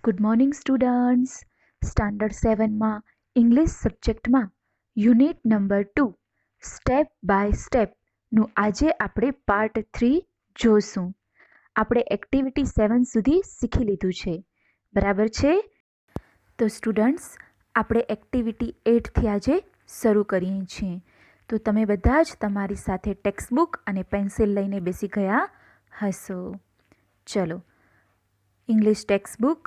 Good morning students. Standard 7માં English સબ્જેક્ટમાં unit number 2 step by સ્ટેપનું આજે આપણે પાર્ટ 3 જોશું. આપણે એક્ટિવિટી 7 સુધી શીખી લીધું છે, બરાબર છે? તો સ્ટુડન્ટ્સ, આપણે એક્ટિવિટી 8થી આજે શરૂ કરીએ છીએ. તો તમે બધા જ તમારી સાથે ટેક્સ્ટબુક અને પેન્સિલ લઈને બેસી ગયા હશો. ચલો, English textbook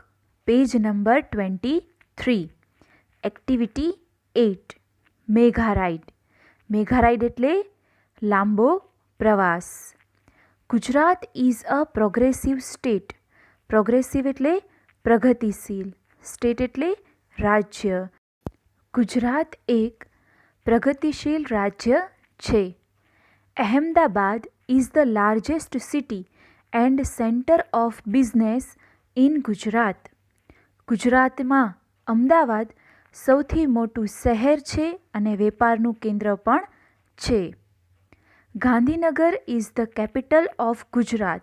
page number 23. Activity 8 મેઘા રાઇડ. મેઘા રાઇડ એટલે લાંબો પ્રવાસ. Gujarat is a progressive state. Progressive એટલે પ્રગતિશીલ, સ્ટેટ એટલે રાજ્ય. ગુજરાત એક પ્રગતિશીલ રાજ્ય છે. Ahmedabad is the largest city and centre of business in Gujarat. ગુજરાતમાં અમદાવાદ સૌથી મોટું શહેર છે અને વેપારનું કેન્દ્ર પણ છે. Gandhinagar is the capital of Gujarat.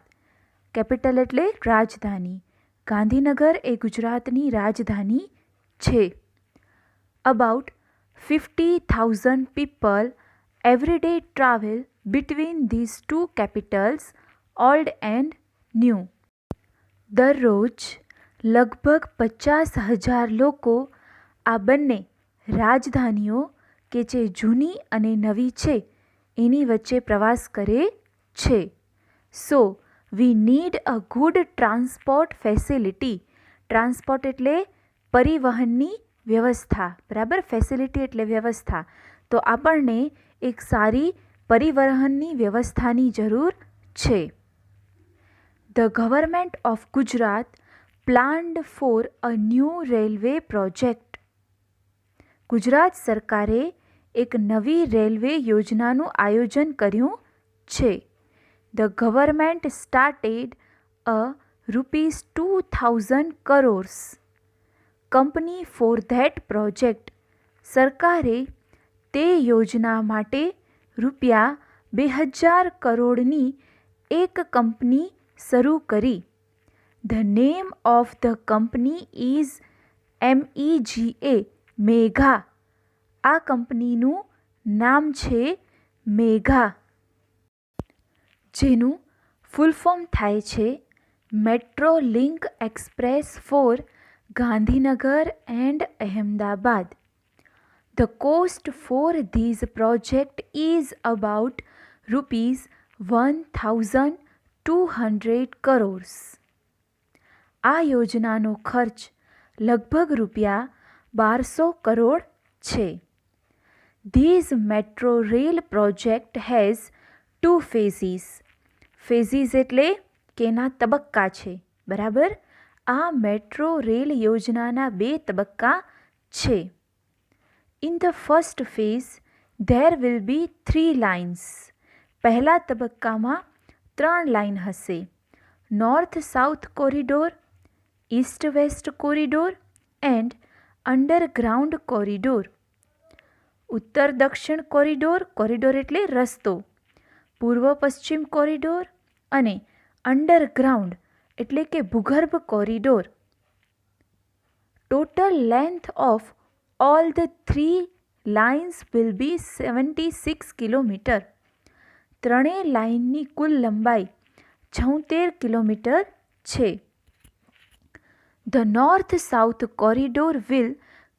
Capital એટલે રાજધાની. ગાંધીનગર એ ગુજરાતની રાજધાની છે. About 50,000 people every day travel between these two capitals, old and new. દરરોજ લગભગ 50,000 લોકો આ બંને રાજધાનીઓ કે જે જૂની અને નવી છે એની વચ્ચે પ્રવાસ કરે છે. So we need a good transport facility. Transport એટલે પરિવહનની વ્યવસ્થા, બરાબર? ફેસિલિટી એટલે વ્યવસ્થા. તો આપણને એક સારી પરિવહનની વ્યવસ્થાની જરૂર છે. The government of Gujarat planned for a new railway project. Gujarat સરકારે એક નવી રેલવે યોજનાનું આયોજન કર્યું છે. The government started a ₹2,000 crores company for that project. સરકારે તે યોજના માટે ₹2,000 કરોડની એક કંપની શરૂ કરી. The name of the company is MEGA, મેઘા. આ કંપનીનું નામ છે મેઘા, જેનું ફૂલ ફોર્મ થાય છે metro link express for Gandhinagar and Ahmedabad. The cost for this project is about ₹1,200 crores. આ યોજનાનો ખર્ચ લગભગ ₹1,200 કરોડ છે. This metro rail project has 2 phases. Phases એટલે કે એના તબક્કા છે, બરાબર? આ મેટ્રો રેલ યોજનાના 2 તબક્કા છે. In the first phase, there will be 3 lines. પહેલા તબક્કામાં 3 લાઇન હશે. North south corridor, East west corridor and underground corridor. ઉત્તર દક્ષિણ કોરિડોર, કોરિડોર એટલે રસ્તો, પૂર્વ પશ્ચિમ કોરિડોર અને અંડરગ્રાઉન્ડ એટલે કે ભૂગર્ભ corridor. Total length of all the 3 lines will be 76 kilometre. ત્રણેય લાઇનની કુલ લંબાઈ 76 કિલોમીટર છે. The north-south corridor will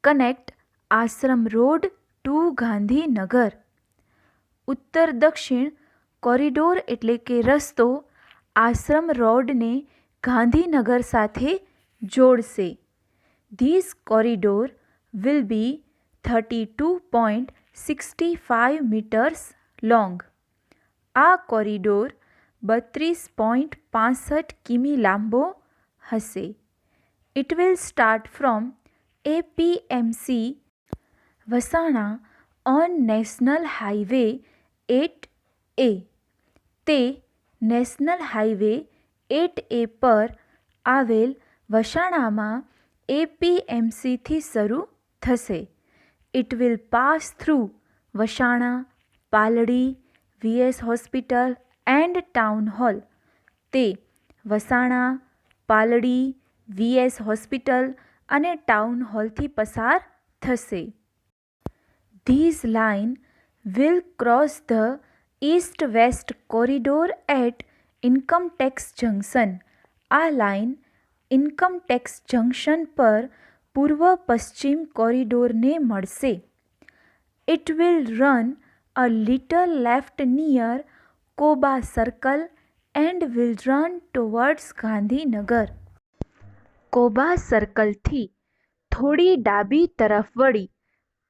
connect Ashram road to Gandhinagar. ઉત્તર દક્ષિણ કોરિડોર એટલે કે રસ્તો આશ્રમ રોડને ગાંધીનગર સાથે જોડશે. This corridor will be 32.65 meters long. આ કોરિડોર 32.65 કિમી લાંબો હશે. It will start from APMC વસાણા on National Highway 8A. તે નેશનલ હાઈવે 8A પર આવેલ વસાણામાં APMCથી શરૂ થશે. It will pass through Vasna, Paldi, VS hospital and town hall. તે વસાણા, પાલડી, VS હોસ્પિટલ અને ટાઉન હોલથી પસાર થશે. These line will cross the east-west corridor at income tax junction. આ લાઇન ઇન્કમ ટેક્સ જંકશન પર પૂર્વ પશ્ચિમ કોરિડોરને મળશે. It will run a little left near Koba circle and will run towards Gandhinagar. Koba સર્કલથી થોડી ડાબી તરફ વળી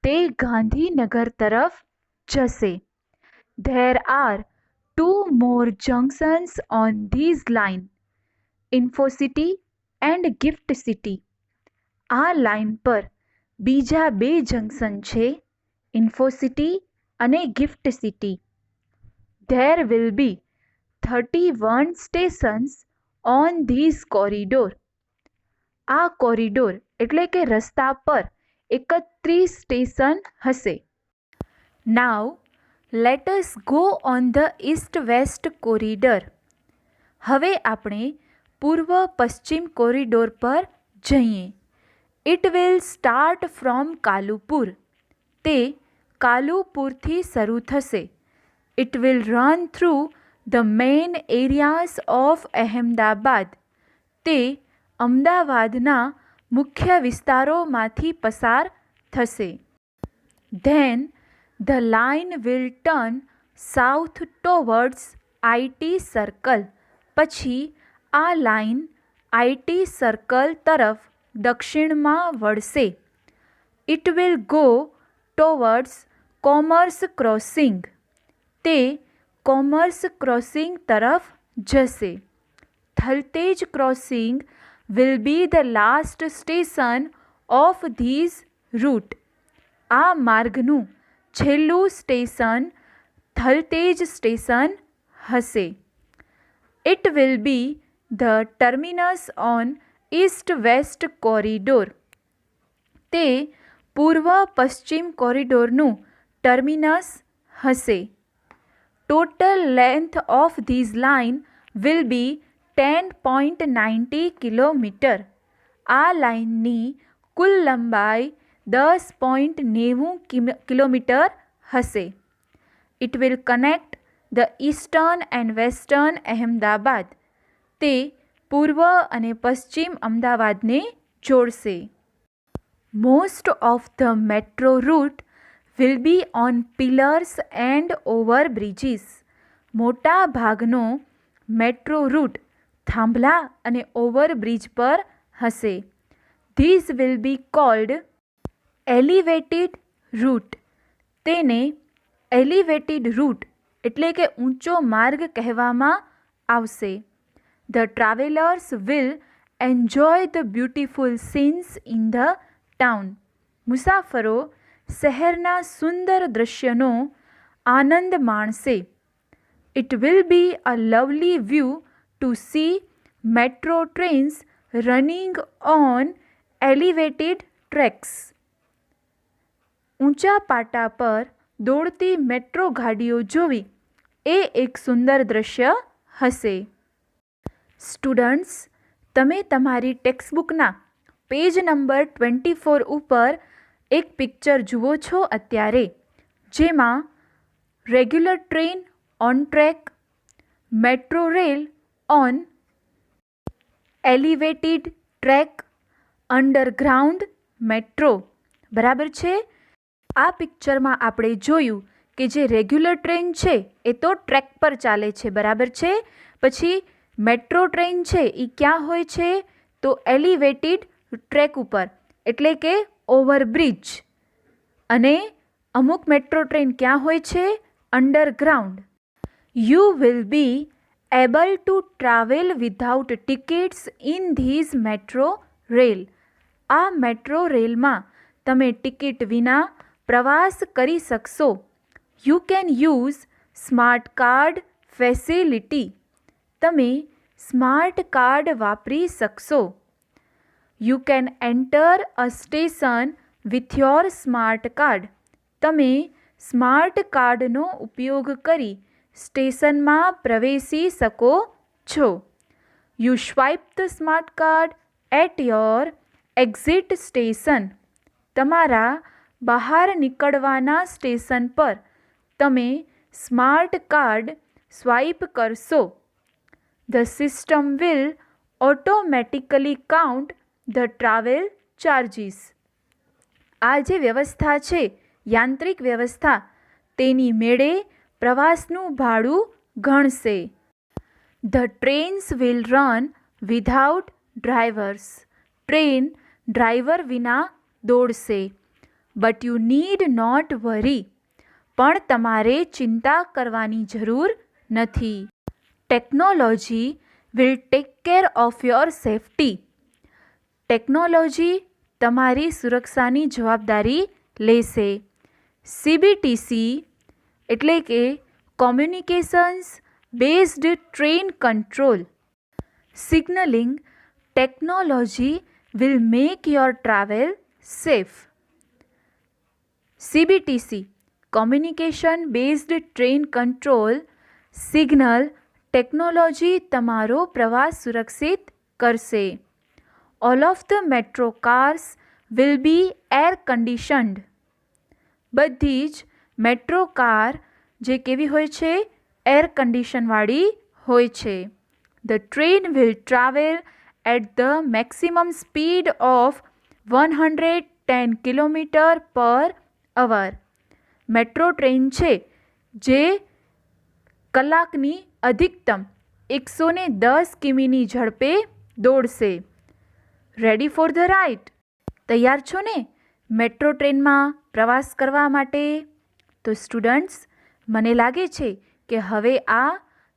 તે ગાંધીનગર તરફ જશે. There are 2 more junctions on this line, Infocity and gift city. આ લાઇન પર બીજા 2 જંકશન છે, ઇન્ફોસિટી અને gift city. There will be 31 stations on this corridor. આ કોરિડોર એટલે કે રસ્તા પર 31 સ્ટેશન હશે. Now let us go on the east-west corridor. હવે આપણે પૂર્વ પશ્ચિમ કોરિડોર પર જઈએ. It will start from Kalupur. તે કાલુપુરથી શરૂ થશે. It will run through the main areas of Ahmedabad. તે અમદાવાદના મુખ્ય વિસ્તારોમાંથી પસાર થશે. Then the line will turn south towards IT circle. પછી આ લાઇન IT સર્કલ તરફ દક્ષિણમાં વળશે. It will go towards commerce crossing. તે કોમર્સ ક્રોસિંગ તરફ જશે. Thaltej crossing will be the last station of this route. આ માર્ગનું છેલ્લું સ્ટેશન થલતેજ સ્ટેશન હશે. It will be the terminus on east-west corridor. તે પૂર્વ પશ્ચિમ કોરિડોરનું ટર્મિનસ હશે. Total length of this line will be 10.90 kilometre. આ લાઇનની કુલ લંબાઈ 10.90 કિલોમીટર હશે. It will connect the eastern and western Ahmedabad. તે પૂર્વ અને પશ્ચિમ અમદાવાદને જોડશે. Most of the metro route will be on pillars and over bridges. મોટા ભાગનો મેટ્રો રૂટ થાંભલા અને ઓવરબ્રિજ પર હશે. This will be called elevated route. તેને elevated route એટલે કે ઊંચો માર્ગ કહેવામાં આવશે. The travelers will enjoy the beautiful scenes in the town. મુસાફરો શહેરના સુંદર દૃશ્યનો આનંદ માણશે. It will be a lovely view to see metro trains running on elevated tracks. ઊંચા પાટા પર દોડતી મેટ્રો ગાડીઓ જોવી એ એક સુંદર દૃશ્ય હશે. સ્ટુડન્ટ્સ, તમે તમારી ટેક્સ્ટબુકના પેજ નંબર 24 ઉપર એક પિક્ચર જુઓ છો અત્યારે, જેમાં regular train on track, metro rail on elevated track, underground metro. બરાબર છે? આ પિક્ચરમાં આપણે જોયું કે જે રેગ્યુલર ટ્રેન છે એ તો ટ્રેક પર ચાલે છે, બરાબર છે. પછી મેટ્રો ટ્રેન છે એ ક્યાં હોય છે? તો એલિવેટેડ ટ્રેક ઉપર એટલે કે ઓવરબ્રિજ. અને અમુક મેટ્રો ટ્રેન ક્યાં હોય છે? Underground. You will be able to travel without tickets in these metro rail. આ મેટ્રો રેલમાં તમે ટિકિટ વિના પ્રવાસ કરી શકશો. You can use smart card facility. તમે સ્માર્ટ કાર્ડ વાપરી શકશો. You can enter a station with your smart card. તમે સ્માર્ટ કાર્ડનો ઉપયોગ કરી સ્ટેશનમાં પ્રવેશી શકો છો. You swipe the smart card at your exit station, તમારા બહાર નીકળવાના સ્ટેશન પર તમે સ્માર્ટ કાર્ડ સ્વાઇપ કરશો, the system will automatically count the travel charges. આ જે વ્યવસ્થા છે, યાંત્રિક વ્યવસ્થા, તેની મેળે પ્રવાસનું ભાડું ગણશે. The trains will run without drivers, train driver વિના દોડશે. But you need not worry, પણ તમારે ચિંતા કરવાની જરૂર નથી. Technology will take care of your safety, technology તમારી સુરક્ષાની જવાબદારી લેશે. સીબીટીસી એટલે કે communications based train control signalling technology will make your travel safe. CBTC communication based train control signal technology તમારો પ્રવાસ સુરક્ષિત કરશે. All of the metro cars will B air conditioned, બધી જ મેટ્રો કાર જે કેવી હોય છે, એર કન્ડિશનવાળી હોય છે. The train will travel at the maximum speed of 110 kilometre per hour, metro train છે જે કલાકની અધિકતમ 110 કિમીની ઝડપે દોડશે. રેડી ફોર ધ રાઇડ, તૈયાર છો ને મેટ્રો ટ્રેનમાં પ્રવાસ કરવા માટે? તો સ્ટુડન્ટ્સ, મને લાગે છે કે હવે આ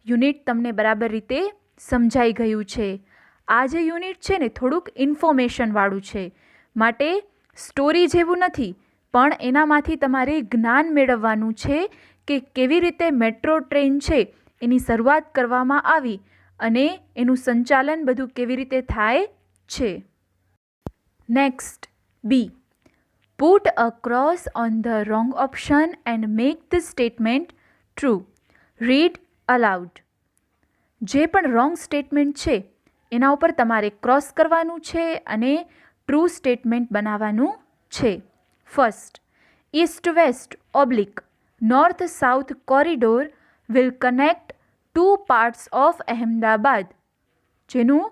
યુનિટ તમને બરાબર રીતે સમજાઈ ગયું છે. આ જે યુનિટ છે ને થોડુંક ઇન્ફોર્મેશનવાળું છે, માટે સ્ટોરી જેવું નથી, પણ એનામાંથી તમારે જ્ઞાન મેળવવાનું છે કે કેવી રીતે મેટ્રો ટ્રેન છે એની શરૂઆત કરવામાં આવી અને એનું સંચાલન બધું કેવી રીતે થાય છે. Next B, put a cross on the wrong option and make the statement true. Read aloud. જે પણ રોંગ સ્ટેટમેન્ટ છે એના ઉપર તમારે ક્રોસ કરવાનું છે અને ટ્રુ સ્ટેટમેન્ટ બનાવવાનું છે. First, east west oblique north south corridor will connect 2 parts of Ahmedabad. જેનું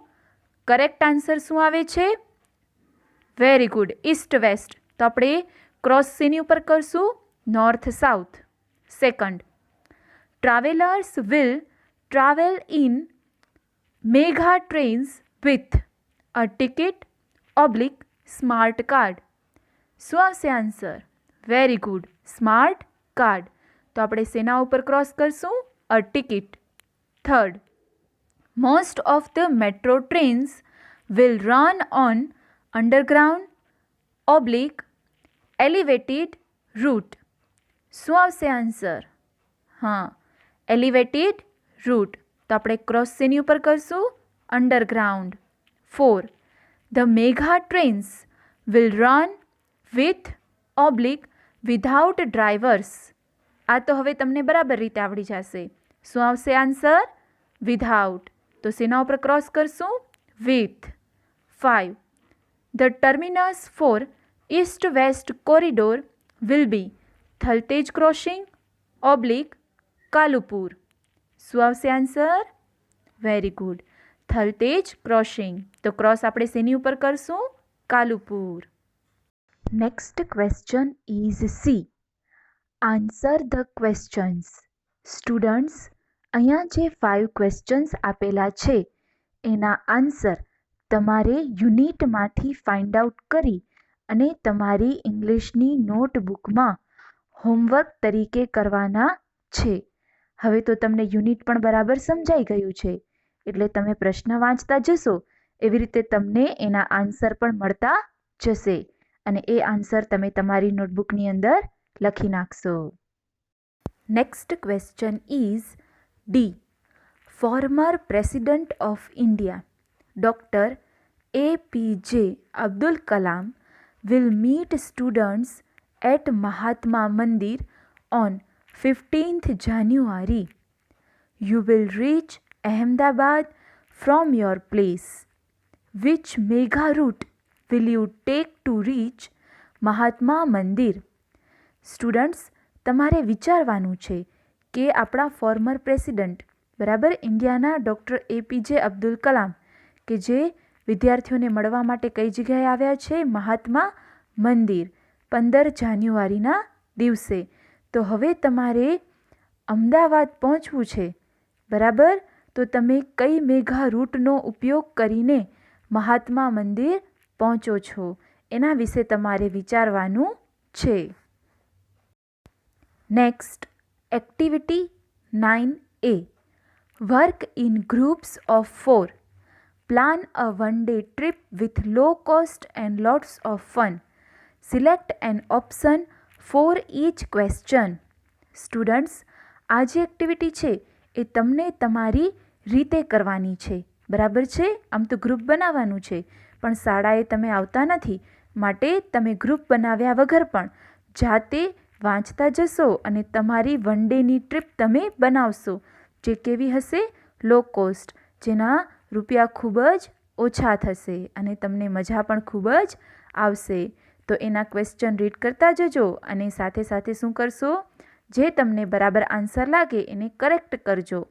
કરેક્ટ આન્સર શું આવે છે? Very good, east west. તો આપણે ક્રોસ શેની ઉપર કરશું? North south. Second, travellers will travel in mega trains with a ticket oblique smart card. શું આવશે answer? Very good, smart card. તો આપણે શેના ઉપર ક્રોસ કરશું? A ticket. Third, most of the metro trains will run on underground oblique elevated route. શું આવશે answer? હા, એલિવેટેડ રૂટ. તો આપણે ક્રોસ શેની ઉપર કરશું? Underground. 4, the mega trains will run with oblique without drivers. આ તો હવે તમને બરાબર રીતે આવડી જશે. શું આવશે આન્સર? વિધાઉટ. તો શેના ઉપર ક્રોસ કરશું? With. 5, the terminus for east west corridor will be Thaltej crossing oblique Kalupur. શું આવશે answer? Very good, Thaltej crossing. તો ક્રોસ આપણે શેની ઉપર કરશું? Kalupur. Next question is C. Answer the questions. Students, અહીંયા જે 5 ક્વેશ્ચન્સ આપેલા છે એના આન્સર તમારે યુનિટમાંથી ફાઇન્ડ આઉટ કરી અને તમારી ઇંગ્લિશની નોટબુકમાં હોમવર્ક તરીકે કરવાના છે. હવે તો તમને યુનિટ પણ બરાબર સમજાઈ ગયું છે, એટલે તમે પ્રશ્ન વાંચતા જશો એવી રીતે તમને એના આન્સર પણ મળતા જશે અને એ આન્સર તમે તમારી નોટબુકની અંદર લખી નાખશો. Next question is D. Former president of India doctor APJ Abdul Kalam will meet students at Mahatma Mandir on 15th January. You will reach Ahmedabad from your place. Which mega route will you take to reach Mahatma Mandir? Students, તમારે વિચારવાનું છે કે આપણા former president, બરાબર, ઇન્ડિયાના doctor APJ Abdul Kalam, કે જે વિદ્યાર્થીઓને મળવા માટે કઈ જગ્યાએ આવ્યા છે? મહાત્મા મંદિર, 15 જાન્યુઆરીના દિવસે. તો હવે તમારે અમદાવાદ પહોંચવું છે, બરાબર, તો તમે કઈ મેઘા રૂટનો ઉપયોગ કરીને મહાત્મા મંદિર પહોંચો છો એના વિશે તમારે વિચારવાનું છે. Next, activity 9A. Work in groups of 4. Plan a one-day trip with low cost and lots of fun. Select an option for each question. Students, આ જે એક્ટિવિટી છે એ તમને તમારી રીતે કરવાની છે, બરાબર છે. આમ તો ગ્રુપ બનાવવાનું છે, પણ શાળાએ તમે આવતા નથી, માટે તમે ગ્રુપ બનાવ્યા વગર પણ જાતે વાંચતા જશો અને તમારી વન ડેની ટ્રીપ તમે બનાવશો, જે કેવી હશે? લો કોસ્ટ, જેના રૂપિયા ખૂબ જ ઓછા થશે અને તમને મજા પણ ખૂબ જ આવશે. તો એના ક્વેશ્ચન રીડ કરતા જજો અને સાથે સાથે શું કરશો? જે તમને બરાબર આન્સર લાગે એને કરેક્ટ કરજો,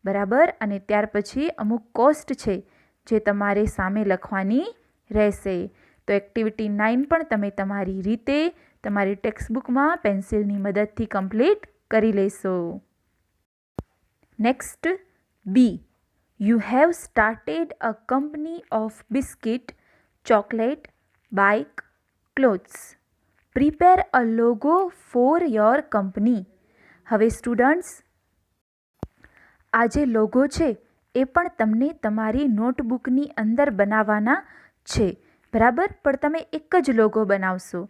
બરાબર. અને ત્યાર પછી અમુક કોસ્ટ છે જે તમારે સામે લખવાની રહેશે. તો એક્ટિવિટી 9 પણ તમે તમારી રીતે તમારી ટેક્સ્ટબુકમાં પેન્સિલની મદદથી કમ્પ્લીટ કરી લેશો. Next, B. You have started a company of biscuit, chocolate, bike, clothes. Prepare a logo for your company. હવે સ્ટુડન્ટ્સ, આ જે લોગો છે એ પણ તમને તમારી નોટબુકની અંદર બનાવવાના છે, બરાબર. પણ તમે એક જ લોગો બનાવશો.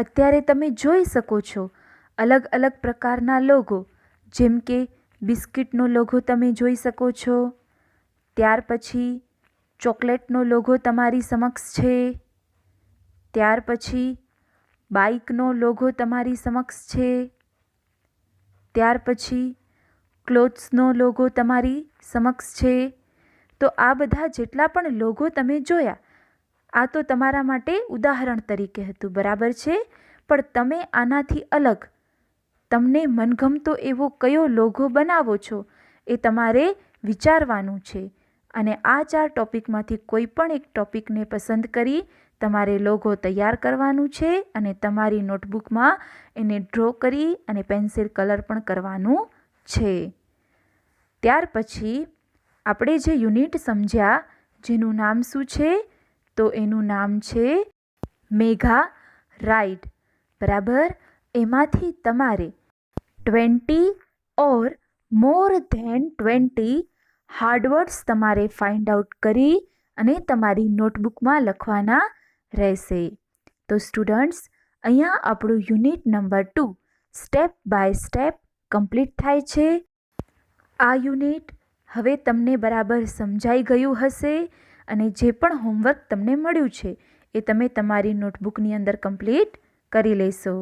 અત્યારે તમે જોઈ શકો છો અલગ અલગ પ્રકારના લોગો, જેમ કે બિસ્કિટનો લોગો તમે જોઈ શકો છો, ત્યાર પછી ચોકલેટનો લોગો તમારી સમક્ષ છે, ત્યાર પછી બાઇકનો લોગો તમારી સમક્ષ છે, ત્યાર પછી ક્લોથ્સનો લોગો તમારી સમક્ષ છે. તો આ બધા જેટલા પણ લોગો તમે જોયા, આ તો તમારા માટે ઉદાહરણ તરીકે હતું, બરાબર છે. પણ તમે આનાથી અલગ તમને મનગમતો એવો કયો લોગો બનાવો છો એ તમારે વિચારવાનું છે. અને આ 4 ટોપિકમાંથી કોઈ પણ એક ટોપિકને પસંદ કરી તમારે લોગો તૈયાર કરવાનું છે અને તમારી નોટબુકમાં એને ડ્રો કરી અને પેન્સિલ કલર પણ કરવાનું છે. ત્યાર પછી આપણે જે યુનિટ સમજ્યા જેનું નામ શું છે? તો એનું નામ છે મેઘા રાઇડ, બરાબર. એમાંથી તમારે 20 ઓર મોર ધેન 20 હાર્ડવર્ડ્સ તમારે ફાઇન્ડ આઉટ કરી અને તમારી નોટબુકમાં લખવાના રહેશે. તો સ્ટુડન્ટ્સ, અહીંયા આપણું unit number 2 step by step complete થાય છે. આ યુનિટ હવે તમને બરાબર સમજાઈ ગયું હશે અને જે પણ હોમવર્ક તમને મળ્યું છે એ તમે તમારી નોટબુકની અંદર કમ્પ્લીટ કરી લેશો.